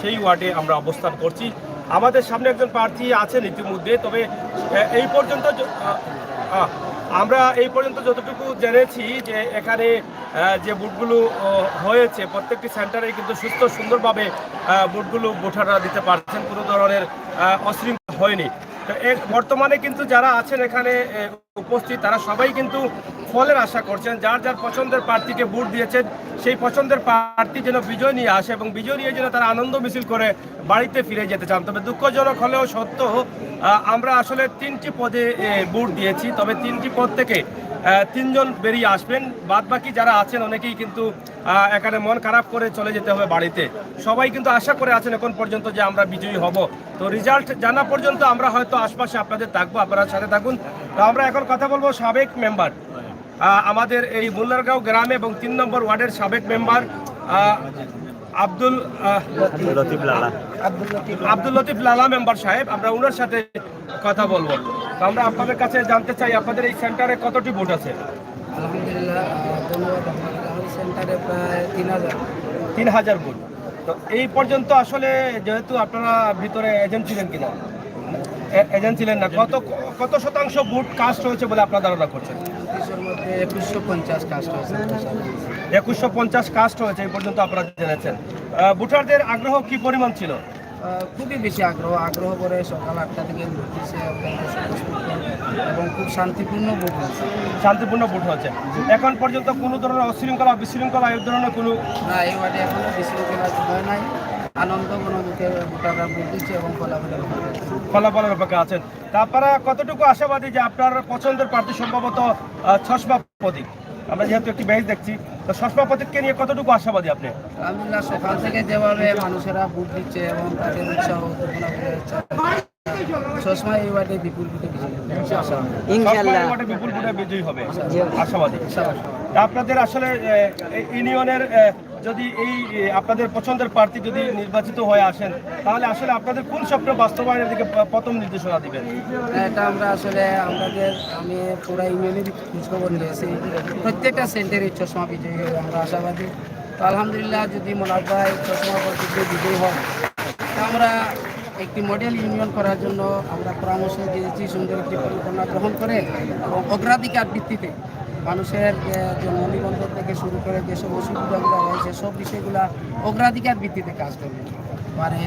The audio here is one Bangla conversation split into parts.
সেই ওয়ার্ডে আমরা অবস্থান করছি। আমাদের সামনে একজন প্রার্থী আছেন ইতিমধ্যে, তবে এই পর্যন্ত আমরা যতটুকু জেনেছি যে এখানে যে বুথগুলো হয়েছে প্রত্যেকটি সেন্টারে কিন্তু সুস্থ সুন্দরভাবে বুথগুলো ভোটাররা দিতে পারছেন, কোনো ধরনের অশৃঙ্খলা হয়নি। তো বর্তমানে কিন্তু যারা আছেন এখানে উপস্থিত তারা সবাই কিন্তু ফলের আশা করছেন, যার যার পছন্দের প্রার্থীকে ভোট দিয়েছেন সেই পছন্দের প্রার্থী যেন বিজয় নিয়ে আসে এবং বিজয় নিয়ে যেন তারা আনন্দ মিছিল করে বাড়িতে ফিরে যেতে চান। তবে দুঃখজনক হলেও সত্য, আমরা আসলে 3টি পদে ভোট দিয়েছি, তবে 3টি পদ থেকে 3 জন বেরিয়ে আসবেন, বাদ বাকি যারা আছেন অনেকেই কিন্তু এখানে মন খারাপ করে চলে যেতে হবে বাড়িতে। সবাই কিন্তু আশা করে আছেন এখন পর্যন্ত যে আমরা বিজয়ী হব। তো রেজাল্ট জানা পর্যন্ত আমরা হয়তো আশপাশে আপনাদের থাকবো, আপনারা সাথে থাকুন। তো আমরা এখন কথা বলবো সাবেক মেম্বার, আমাদের এই মুল্লারগাঁও গ্রামে এবং 3 নম্বর ওয়ার্ডের সাবেক মেম্বার আব্দুল লতিফ লালা মেম্বার সাহেব, আমরা ওনার সাথে কথা বলবো। তো আমরা আপনাদের কাছে জানতে চাই আপনাদের এই সেন্টারে কতটি ভোট আছে? আলহামদুলিল্লাহ, ধন্যবাদ। আমাদের সেন্টারে প্রায় 3000 ভোট। তো এই পর্যন্ত আসলে যেহেতু আপনারা ভিতরে এজেন্ট ছিলেন কিনা? এজেন্ট ছিলেন না। কত শতাংশ ভোট কাস্ট হয়েছে বলে আপনারা ধারণা করছেন? 2150 কাস্ট হয়েছে। 2150 কাস্ট হয়েছে এই পর্যন্ত আপনারা জেনেছেন। ভোটারদের আগ্রহ কি পরিমাণ ছিল? খুবই বেশি আগ্রহ করে সকাল 8টা থেকে ভোট দিচ্ছে এবং খুব শান্তিপূর্ণ ভোট হয়েছে। শান্তিপূর্ণ ভোট হচ্ছে। এখন পর্যন্ত কোনো ধরনের অশৃঙ্খলা বিশৃঙ্খলা এই ধরনের কোনো না, এই ওয়ার্ডে এখনো বিশৃঙ্খলা হয় নাই। আনন্দ মনোমুখে ভোটাররা ভোট দিচ্ছে এবং ফলাফলের অপেক্ষা আছেন। তা আপনারা কতটুকু আশাবাদী যে আপনার পছন্দের প্রার্থী সম্ভবত ছশমা প্রতীক, আমরা যেহেতু একটি ব্যাচ দেখছি, তো ছশমা প্রতীককে নিয়ে কতটুকু আশাবাদী আপনি? আলহামদুলিল্লাহ, সকাল থেকে যেভাবে মানুষেরা ভোট দিচ্ছে এবং তাদের উৎসাহ উদ্দীপনা করে যাচ্ছে, চশমা এই ওয়ার্ডে বিপুল ভোটে বিপুল ভোটে বিজয়ী হবে আশাবাদী। আপনাদের আসলে ইউনিয়নের যদি এই আপনাদের পছন্দের প্রার্থী যদি নির্বাচিত হয়ে আসেন, তাহলে আসলে আপনাদের কোন স্বপ্ন বাস্তবায়নের দিকে প্রথম নির্দেশনা দিবেন? এটা আমরা আসলে আমি পুরা ইউনিয়নের খোঁজখবর নিয়েছি, প্রত্যেকটা সেন্টারে চশমা বিজয়ী হবে আমরা আশাবাদী। তো আলহামদুলিল্লাহ, যদি মোনার ভাই চশমা প্রতীকে বিজয়ী হয়, আমরা একটি মডেল ইউনিয়ন করার জন্য আমরা পরামর্শ দিয়েছি, সুন্দর একটি পরিকল্পনা গ্রহণ করে এবং অগ্রাধিকার ভিত্তিতে মানুষের জন্ম নিবন্ধন থেকে শুরু করে যেসব অসুবিধাগুলো রয়েছে সব বিষয়গুলো অগ্রাধিকার ভিত্তিতে কাজ করবে। মানে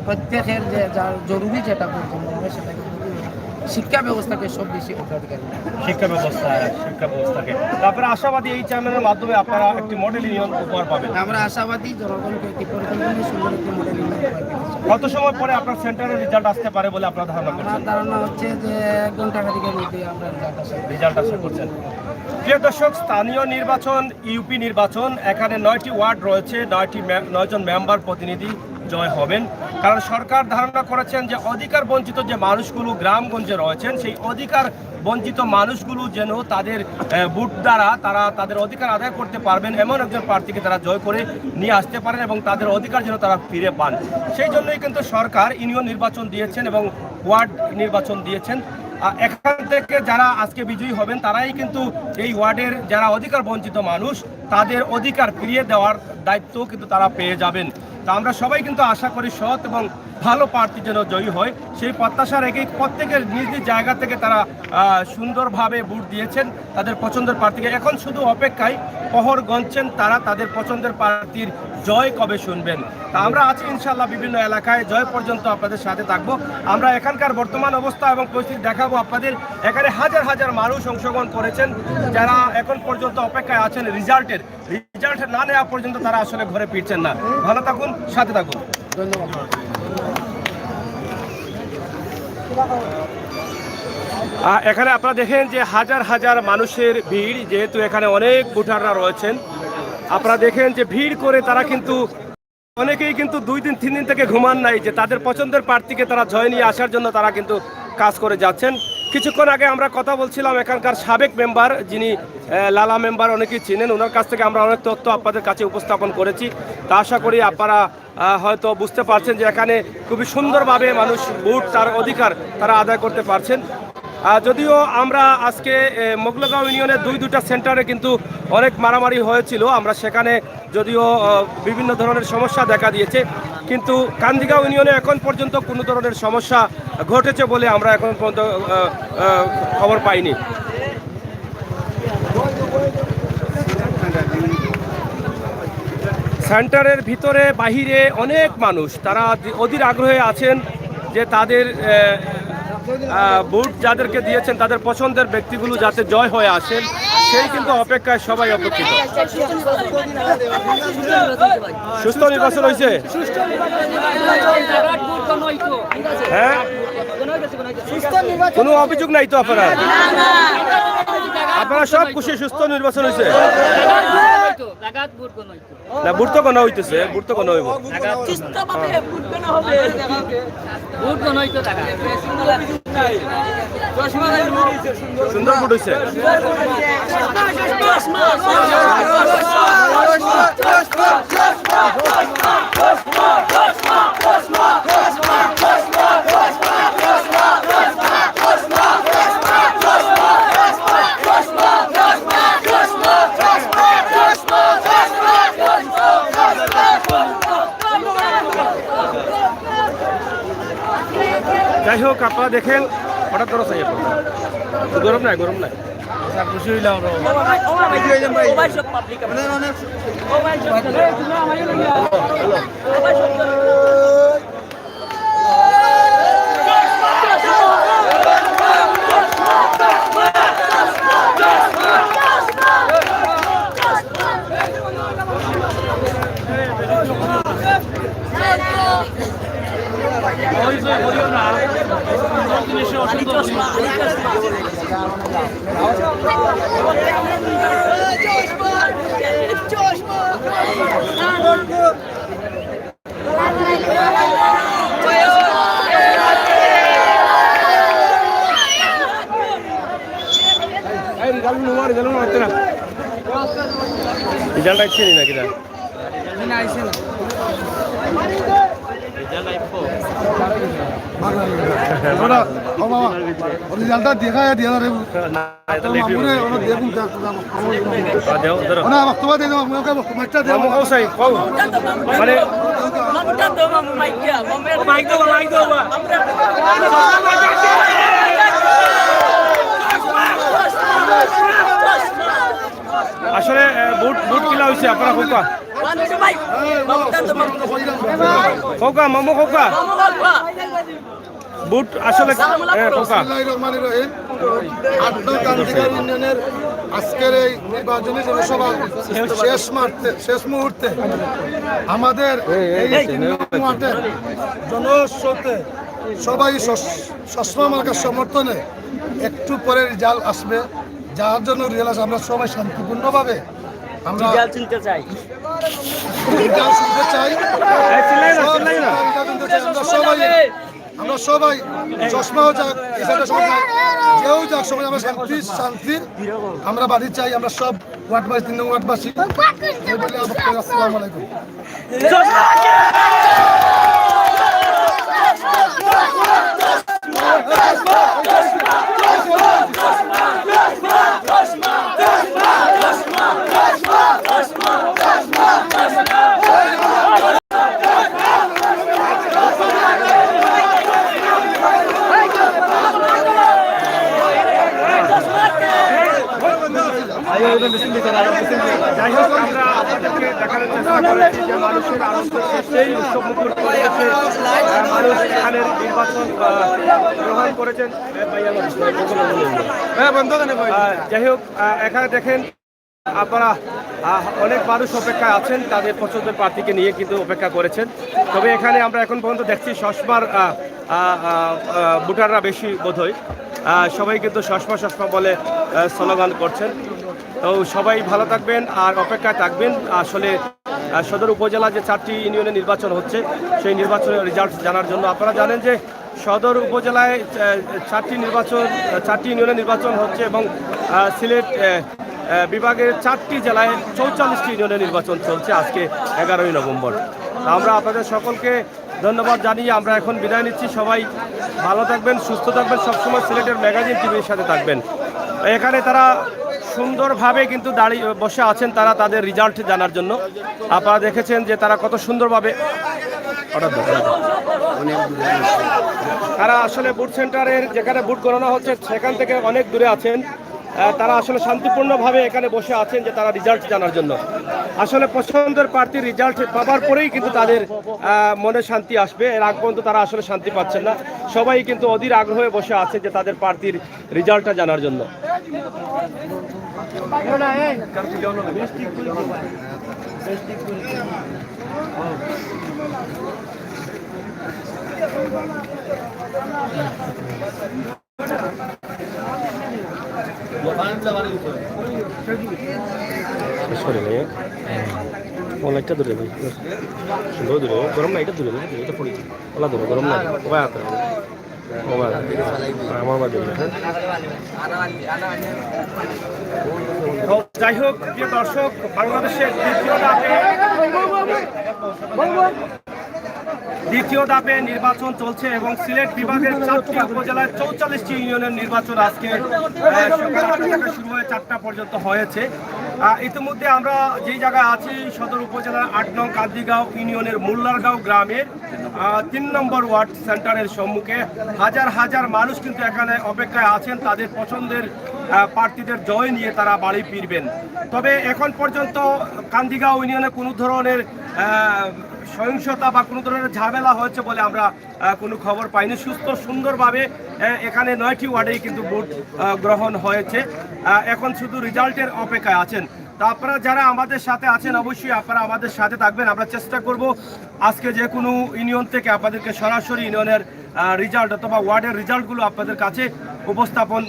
প্রত্যেকের যে যা জরুরি যেটা প্রয়োজন হবে সেটা কিন্তু শিক্ষা ব্যবস্থাকে সব বেশি অগ্রাধিকার, শিক্ষা ব্যবস্থাকে। তারপরে আশাবাদী এই চ্যানেলের মাধ্যমে আপনারা একটি মডেল ইউনিয়ন উপহার পাবেন। আমরা আশাবাদী জনগণকে একটি পরিকল্পনা সুন্দর একটি মডেল ইউনিয়ন কত সময় পরে আপনার সেন্টারের রেজাল্ট আসতে পারে বলে আপনার ধারণা করছেন? আমার ধারণা হচ্ছে যে 1 ঘন্টার মধ্যে আমরা রেজাল্ট আশা করছেন। প্রিয় দর্শক, স্থানীয় নির্বাচন, ইউপি নির্বাচন, এখানে 9টি ওয়ার্ড রয়েছে, 9 জন মেম্বার প্রতিনিধি জয় হবেন। কারণ সরকার ধারণা করেছেন যে অধিকার বঞ্চিত যে মানুষগুলো গ্রামগঞ্জে রয়েছেন, সেই অধিকার বঞ্চিত মানুষগুলো যেন তাদের ভোট দ্বারা তারা তাদের অধিকার আদায় করতে পারবেন এমন একজন প্রার্থীকে তারা জয় করে নিয়ে আসতে পারেন এবং তাদের অধিকার যেন তারা ফিরে পান। সেই জন্যই কিন্তু সরকার ইউনিয়ন নির্বাচন দিয়েছেন এবং ওয়ার্ড নির্বাচন দিয়েছেন। এখান থেকে যারা আজকে বিজয়ী হবেন তারাই কিন্তু এই ওয়ার্ডের যারা অধিকার বঞ্চিত মানুষ তাদের অধিকার ফিরিয়ে দেওয়ার দায়িত্ব কিন্তু তারা পেয়ে যাবেন। তা আমরা সবাই কিন্তু আশা করি সৎ এবং ভালো প্রার্থী যেন জয়ী হয়, সেই প্রত্যাশা রেখে প্রত্যেকের নিজ নিজ জায়গা থেকে তারা সুন্দরভাবে ভোট দিয়েছেন তাদের পছন্দের প্রার্থীকে। এখন শুধু অপেক্ষায় প্রহর গণছেন তারা তাদের পছন্দের প্রার্থীর জয় কবে শুনবেন। তা আমরা আছি ইনশাল্লাহ বিভিন্ন এলাকায় জয় পর্যন্ত আপনাদের সাথে থাকবো। আমরা এখানকার বর্তমান অবস্থা এবং পরিস্থিতি দেখাবো আপনাদের। এখানে হাজার হাজার মানুষ অংশগ্রহণ করেছেন যারা এখন পর্যন্ত অপেক্ষায় আছেন রেজাল্ট না নেওয়া পর্যন্ত তারা আসলে ঘরে ফিরছেন না। ভালো থাকুন, সাথে থাকুন, ধন্যবাদ। এখানে আপনারা দেখেন যে হাজার হাজার মানুষের ভিড়, যেহেতু এখানে অনেক ভোটাররা রয়েছেন, আপনারা দেখেন যে ভিড় করে তারা কিন্তু অনেকেই কিন্তু 2 দিন 3 দিন থেকে ঘুমান নাই যে তাদের পছন্দের প্রার্থীকে তারা জয় নিয়ে আসার জন্য তারা কিন্তু কাজ করে যাচ্ছেন। কিছুক্ষণ আগে আমরা কথা বলছিলাম এখানকার সাবেক মেম্বার যিনি লালা মেম্বার, অনেকেই চিনেন, ওনার কাছ থেকে আমরা অনেক তথ্য আপনাদের কাছে উপস্থাপন করেছি। তা আশা করি আপনারা হয়তো বুঝতে পারছেন যে এখানে খুবই সুন্দরভাবে মানুষ ভোট তার অধিকার তারা আদায় করতে পারছেন। যদিও আমরা আজকে মোগলাগাঁও ইউনিয়নের দুইটা সেন্টারে কিন্তু অনেক মারামারি হয়েছিল, আমরা সেখানে যদিও বিভিন্ন ধরনের সমস্যা দেখা দিয়েছে, কিন্তু কান্দিগাঁও ইউনিয়নে এখন পর্যন্ত কোনো ধরনের সমস্যা ঘটেছে বলে আমরা এখন পর্যন্ত খবর পাইনি। সেন্টারের ভিতরে বাহিরে অনেক মানুষ, তারা অধীর আগ্রহে আছেন যে তাদের ভোট যাদেরকে দিয়েছেন তাদের পছন্দের ব্যক্তিগুলো যাতে জয় হয়ে আসেন, সেই কিন্তু অপেক্ষায় সবাই অপেক্ষিত। সুস্থ নির্বাচন হয়েছে, হ্যাঁ, কোনো অভিযোগ নাই তো? আপনারা সব খুশি, সুস্থ নির্বাচন হয়েছে? না, ভোট তো কোনো হইতেছে, ভোট তো কোনো হইব, সুন্দর ভোট হয়েছে। যাই হোক, আপনারা দেখেন হঠাৎ ধরো চাই, গরম নাই, গরম নাই, খুশি হইলাম। রিজাল্ট আসছে নাকি? রিজাল্টটা দেখা দিয়া মানে আসলে বুট বুট কিলা হয়েছে আপনারা খোকা খোকা মামু খোকা বুট আসলে খোকা ইউনিয়নের আজকের এই নির্বাচনী জনসভা শেষ মুহূর্তে আমাদের মাঠের জনস্রোতে সবাই সসমা মার্কার সমর্থনে একটু পরে রেজাল্ট আসবে, যার জন্য রিয়ালাইজ আমরা সবাই শান্তিপূর্ণভাবে আমরা রেজাল্ট শুনতে চাই। আমরা সবাই চশমাও যাক, যেও যাক, সবাই আমরা শান্তির আমরা বাড়ি চাই। আমরা সব ওয়ার্ডবাসী, 3 নং ওয়ার্ডবাসী। আসসালামু আলাইকুম। যাই হোক, আমরা আপনাদেরকে দেখানোর চেষ্টা করেছি যে মানুষের আনন্দ সেই উৎসবমুখর পরিবেশে মানুষ এখানের নির্বাচন গ্রহণ করেছেন। যাই হোক, এখানে দেখেন আপনারা অনেক মানুষ অপেক্ষায় আছেন, তাদের পছন্দের প্রার্থীকে নিয়ে কিন্তু অপেক্ষা করেছেন। তবে এখানে আমরা এখন পর্যন্ত দেখছি সসমার ভোটাররা বেশি বোধহয়, সবাই কিন্তু সসমা সসমা বলে স্লোগান করছেন। তো সবাই ভালো থাকবেন আর অপেক্ষায় থাকবেন। আসলে সদর উপজেলা যে 4টি ইউনিয়নে নির্বাচন হচ্ছে, সেই নির্বাচনের রেজাল্ট জানার জন্য আপনারা জানেন যে সদর উপজেলায় 4টি ইউনিয়নে নির্বাচন হচ্ছে এবং সিলেট বিভাগের 4টি জেলায় 44টি ইউনিয়নে নির্বাচন চলছে আজকে 11ই নভেম্বর। আমরা আপনাদের সকলকে ধন্যবাদ জানিয়ে আমরা এখন বিদায় নিচ্ছি। সবাই ভালো থাকবেন, সুস্থ থাকবেন, সবসময় সিলেটের ম্যাগাজিন টিভির সাথে থাকবেন। এখানে তারা সুন্দরভাবে কিন্তু দাঁড়িয়ে বসে আছেন তারা তাদের রেজাল্ট জানার জন্য। আপনারা দেখেছেন যে তারা কত সুন্দরভাবে তারা আসলে বুথ সেন্টারের যেখানে বুথ গণনা হচ্ছে সেখান থেকে অনেক দূরে আছেন। তারা আসলে শান্তিপূর্ণভাবে এখানে বসে আছেন যে তারা রেজাল্ট জানার জন্য। আসলে পছন্দের প্রার্থীর রেজাল্ট পাবার পরেই কিন্তু তাদের মনে শান্তি আসবে। এর আগ পর্যন্ত তারা আসলে শান্তি পাচ্ছেন না। সবাই কিন্তু অধীর আগ্রহে বসে আছে যে তাদের প্রার্থীর রেজাল্টটা জানার জন্য। লাইটটা দূরে ভাই, সুন্দর দূরে, গরম না, এটা দূরে, এটা পড়ি, ওলা দূরে, গরম না, ওবা আছে, ওবা আমার বাদে। যাই হোক, প্রিয় দর্শক, বাংলাদেশের দ্বিতীয় ধাপে নির্বাচন চলছে এবং সিলেট বিভাগের 4টি উপজেলায় 44টি ইউনিয়নের নির্বাচন আজকে সকাল 8টা থেকে শুরু হয়ে 4টা পর্যন্ত হয়েছে। ইতিমধ্যে আমরা যেই জায়গায় আছি সদর উপজেলার 8 নং কান্দিগাঁও ইউনিয়নের মোল্লারগাঁও গ্রামের 3 নম্বর ওয়ার্ড সেন্টারের সম্মুখে হাজার হাজার মানুষ কিন্তু এখানে অপেক্ষায় আছেন তাদের পছন্দের প্রার্থীদের জয় নিয়ে তারা বাড়ি ফিরবেন। তবে এখন পর্যন্ত কান্দিগাঁও ইউনিয়নে কোনো ধরনের সহিংসতা বা কোনো ধরনের ঝামেলা হয়েছে বলে আমরা কোনো খবর পাইনি। সুস্থ সুন্দরভাবে এখানে 9টি ওয়ার্ডেই কিন্তু ভোট গ্রহণ হয়েছে। এখন শুধু রেজাল্টের অপেক্ষায় আছেন। তা আপনারা যারা আমাদের সাথে আছেন অবশ্যই আপনারা আমাদের সাথে থাকবেন। আমরা চেষ্টা করব আজকে যে কোনো ইউনিয়ন থেকে আপনাদেরকে সরাসরি ইউনিয়নের রেজাল্ট অথবা ওয়ার্ডের রেজাল্টগুলো আপনাদের কাছে উপস্থাপন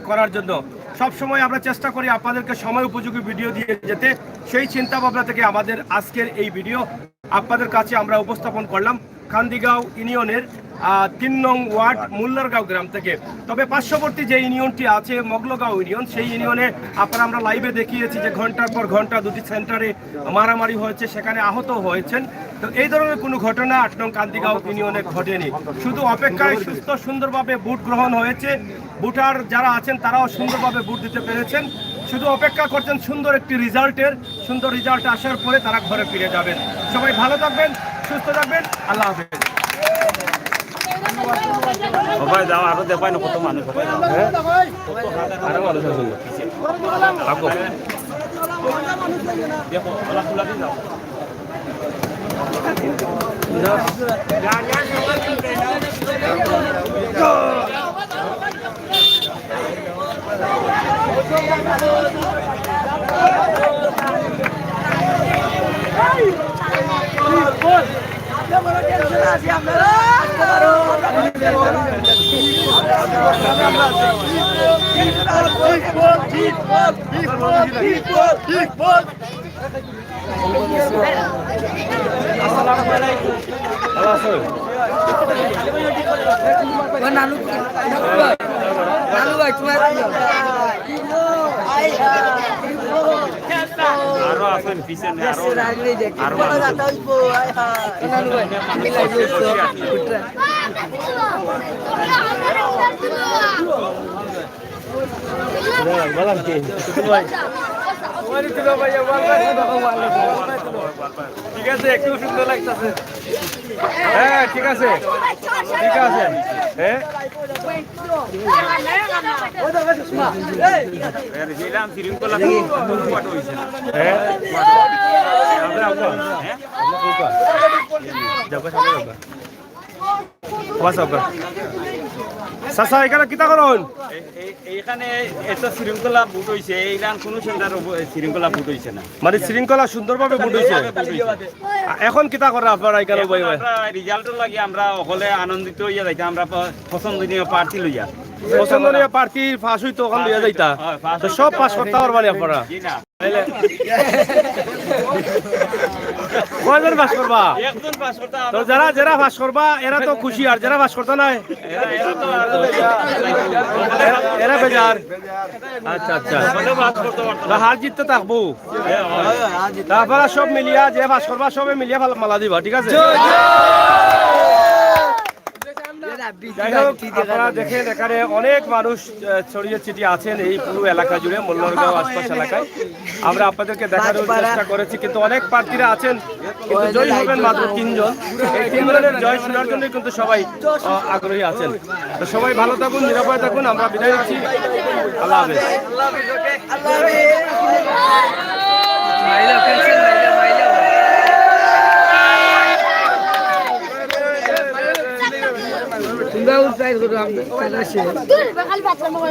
করার জন্য। সবসময় আমরা চেষ্টা করি আপনাদেরকে সময় উপযোগী ভিডিও দিয়ে যেতে। সেই চিন্তা ভাবনা থেকে আমাদের আজকের এই ভিডিও আপনাদের কাছে আমরা উপস্থাপন করলাম কান্দিগাঁও ইউনিয়নের 3 নং ওয়ার্ড মোল্লারগাঁও গ্রাম থেকে। তবে পার্শ্ববর্তী যে ইউনিয়নটি আছে মগলগাঁও ইউনিয়ন, সেই ইউনিয়নে আপনারা আমরা লাইভে দেখিয়েছি যে ঘন্টার পর ঘন্টা দুটি সেন্টারে মারামারি হয়েছে, সেখানে আহত হয়েছেন। তো এই ধরনের কোনো ঘটনা 8 নং কান্দিগাঁও ইউনিয়নে ঘটেনি। শুধু অপেক্ষায় সুস্থ সুন্দরভাবে ভোট গ্রহণ হয়েছে। ভোটার যারা আছেন তারাও সুন্দরভাবে ভোট দিতে পেরেছেন। শুধু অপেক্ষা করছেন সুন্দর একটি রেজাল্টের। সুন্দর রেজাল্ট আসার পরে তারা ঘরে ফিরে যাবেন। সবাই ভালো থাকবেন, সুস্থ থাকবেন। আল্লাহ হাফেজ। সবাই যাও, আরো দেখাই না কত মানুষ, আরো মানুষ আছে থাকো। দেখো খোলা খোলা দিন যাও। আরো আছেন পিছনে, আরো ঠিক আছে, একটু সুন্দর লাগতেছে। হ্যাঁ ঠিক আছে, ঠিক আছে। হ্যাঁ শৃঙ্খলা হয়েছে না। চাচা এখানে কিতা করুন? এইখানে এত শৃঙ্খলা বুট হয়েছে, এইখান কোনো সেন্টার শৃঙ্খলা বুট হয়েছে না। মানে শৃঙ্খলা সুন্দরভাবে বুট হয়েছে। এখন কিতা করে আপনারা এখানে? রেজাল্টের লাগে আমরা সকলে আনন্দিত হইয়া যাইতাম। আমরা পছন্দনীয় প্রার্থী লইয়া, পছন্দনীয় প্রার্থী ফাঁস হইতো ওখান লইয়া যাইতা। তো সব পাস করতে পারবানি আপনারা? কয়জন পাস করবা? একজন পাস করতে। তো যারা যারা পাস করবা এরা তো খুশি, আর যারা পাস করতে নাই এরা বেজার। আচ্ছা আচ্ছা, হার জিত তো থাকবো। তারপরে সব মিলিয়া যে পাস করবা সবে মিলিয়া মালা দিবা, ঠিক আছে? যাই হোক, আপনারা দেখেন এখানে অনেক মানুষ ছড়িয়ে ছিটিয়ে আছেন এই পুরো এলাকা জুড়ে, মোল্লারগাঁও আশপাশ এলাকায়। আমরা আপনাদেরকে দেখানোর চেষ্টা করেছি, কিন্তু অনেক প্রার্থীরা আছেন, কিন্তু জয়ী হবেন মাত্র 3 জন। এই 3 জনের জয় শোনার জন্যই কিন্তু সবাই আগ্রহী আছেন। তো সবাই ভালো থাকুন, নিরাপদে থাকুন, আমরা বিদায় নিচ্ছি। আল্লাহ হাফেজ। তোমরা উৎসাহিত করো, আমরা